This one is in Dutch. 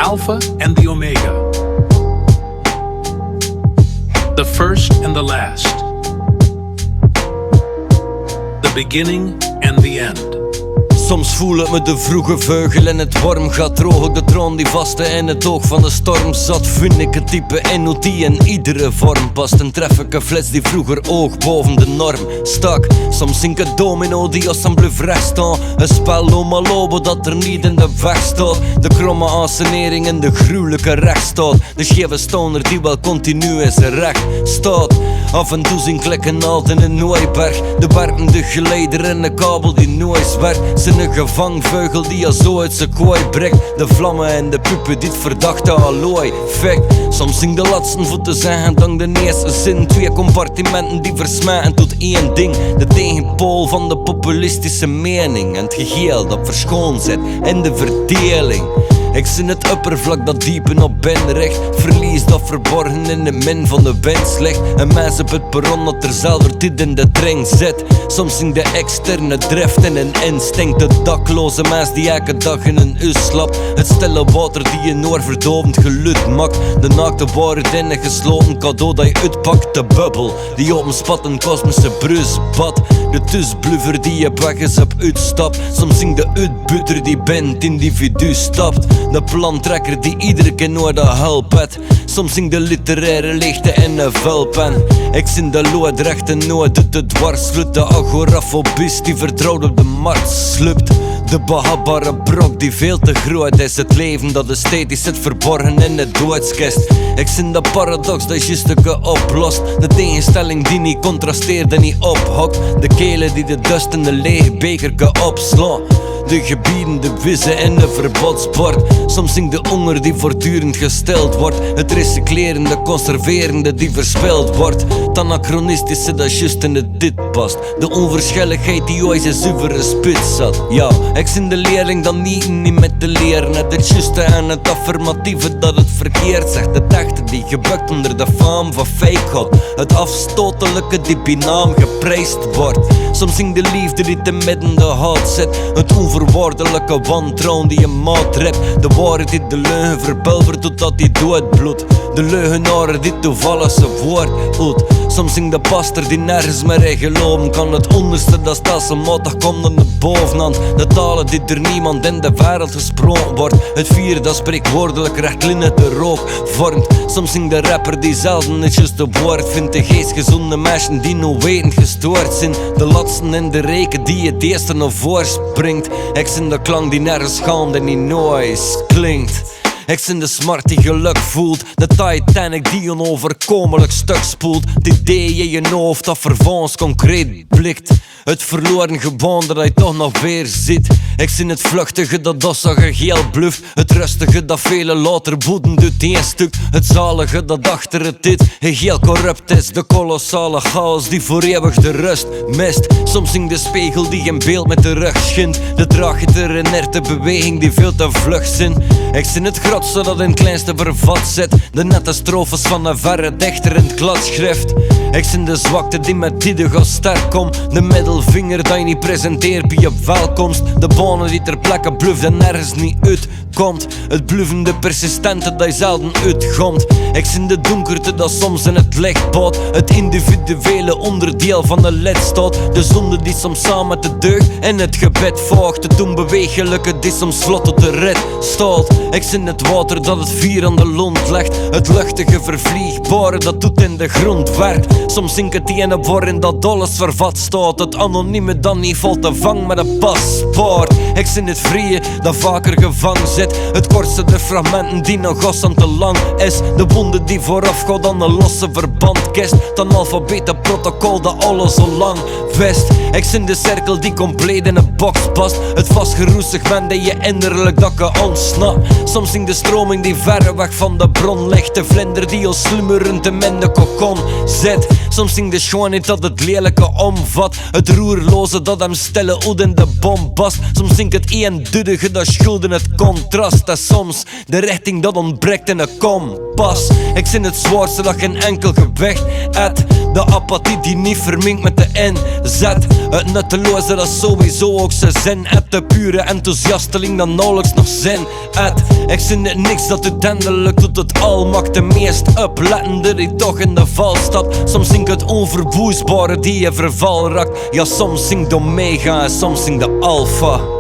Alpha and the Omega, the first and the last, the beginning and the end. Soms voel ik me de vroege vogel en het warm gaat drogen. De troon die vaste in het oog van de storm zat. Vind ik het type in hoe die in iedere vorm past. En tref ik een flits die vroeger oog boven de norm stak. Soms zink het domino die als een bluf recht staan. Een spel om al lopen dat er niet in de weg staat. De kromme ansenering en de gruwelijke rechtsstaat. De scheve stoner die wel continu in zijn recht staat. Af en toe zien klikken altijd in een Nooiberg. De werkende geleider en de kabel die nooit werkt. Zijn een gevangvogel die al zo uit zijn kooi breekt. De vlammen en de puppen die het verdachte allooi fekt. Soms zing de latsen voor te zeggen dan de eerste zin. Twee compartimenten die versmijten tot één ding. De tegenpool van de populistische mening. En het geheel dat verschoon zit in de verdeling. Ik zin het oppervlak dat diepen op ben recht. Verlies dat verborgen in de min van de wind slecht. Een mens op het perron dat er zelf dit in de trein zit. Soms zing de externe drift en een instinct. De dakloze mens die elke dag in een us slapt. Het stille water die je oorverdovend geluid maakt. De naakte waarheid in een gesloten cadeau dat je uitpakt. De bubbel die op een spat een kosmische bruisbad. De tusbluffer die je weg is op uitstapt. Soms zing de uitbutter die binnen het individu stapt. De plantrekker die iedere keer nooit de hulp heeft. Soms zing de literaire leegte in een vulpen. Ik zing de loodrechte nooit doet de dwarsvloed. De agorafobist die vertrouwd op de markt slupt. De behapbare brok die veel te groot is. Het leven dat esthetisch zit verborgen in de doodskist. Ik zing de paradox dat je stukken oplost. De tegenstelling die niet contrasteert en niet ophokt. De kelen die de dust in de lege beker kan opslaan. De gebieden, de vissen en de verbodsbord. Soms zing de honger die voortdurend gesteld wordt. Het recyclerende, conserverende die verspild wordt. Het anachronistische dat juist in het dit past. De onverschilligheid die ooit zijn zuivere spits zat. Ja, ik zing de leerling dan niet met te leren. Het juiste en het affirmatieve dat het verkeerd zegt. De echte die gebukt onder de faam van fake god. Het afstotelijke die binaam geprijsd wordt. Soms zing de liefde die te midden de hout zit. Het onvoorwaardelijke wantrouwen die je maat rept. De waarheid die de leugen verpulvert totdat die doodbloedt. De leugenaar die toevallig zijn woord uit. Soms zing de pastor die nergens meer in geloven kan. Het onderste dat stelselmatig komt aan de bovenhand. De talen die door niemand in de wereld gesproken wordt. Het vier dat spreekwoordelijk rechtlijnig de rook vormt. Soms zing de rapper die zelden het juiste woord vindt. De geestgezonde mensen die nou wetend gestoord zijn. De latsen in de reken die het eerste naar voren springt. Ik zing de klank die nergens gaand en die noise klinkt. Ik zing de smart die geluk voelt. De Titanic die onoverkomelijk stuk spoelt. Het idee in je hoofd dat vervolgens concreet blikt. Het verloren gebouw dat hij toch nog weer ziet. Ik zing het vluchtige dat dossige geel bluft. Het rustige dat vele later boeten doet één stuk. Het zalige dat achter het dit geheel corrupt is. De kolossale chaos die voor eeuwig de rust mist. Soms zing de spiegel die in beeld met de rug schint. De traaghitter inerte beweging die veel te vlug zin. Ik zing het grotse dat in het kleinste vervat zit. De nette strofes van een verre dichter in het gladschrift. Ik zing de zwakte die met die gaat sterk komt. De middelvinger dat je niet presenteert bij je welkomst. De bonen die ter plekke bluft en nergens niet uitkomt. Het bluffende persistente dat je zelden uitkomt. Ik zing de donkerte dat soms in het licht bouwt. Het individuele onderdeel van de lidstaat. De zonde die soms samen met de deugd en het gebed volgt. Het onbewegelijke die soms vlot tot de rit staat. Ik zing het water dat het vuur aan de lont legt. Het luchtige vervliegbare dat doet in de grond werkt. Soms zink het ene waarin dat alles vervat staat. Het anonieme dat niet valt te vang met een paspoort. Ik zing het vrije dat vaker gevangen zit. Het kortste de fragmenten die nog godsam te lang is. De wonde die vooraf gaat aan de losse verbandkist. Het analfabete protocol dat alles zo lang wist. Ik zing de cirkel die compleet in een box past. Het vastgeroestig men dat je innerlijk dat kan ontsnapt. Soms zing de stroming die verre weg van de bron ligt. De vlinder die al slummerend in de kokon zit. Soms zing de schoon niet dat het lelijke omvat. Het roerloze dat hem stille oed in de bombast. Soms zing het eenduidige dat schuld in het contrast. En soms de richting dat ontbreekt in een kompas. Ik zin het zwaarste dat geen enkel gewicht uit. De apathie die niet verminkt met de NZ. Het nutteloze dat sowieso ook zijn zin uit. De pure enthousiasteling dat nauwelijks nog zin uit. Ik zin het niks dat uiteindelijk tot het al maakt. De meest oplettende die toch in de val stapt. Soms zing het onverwoestbare die je verval raakt. Ja, soms zingt de Omega en soms zingt de Alpha.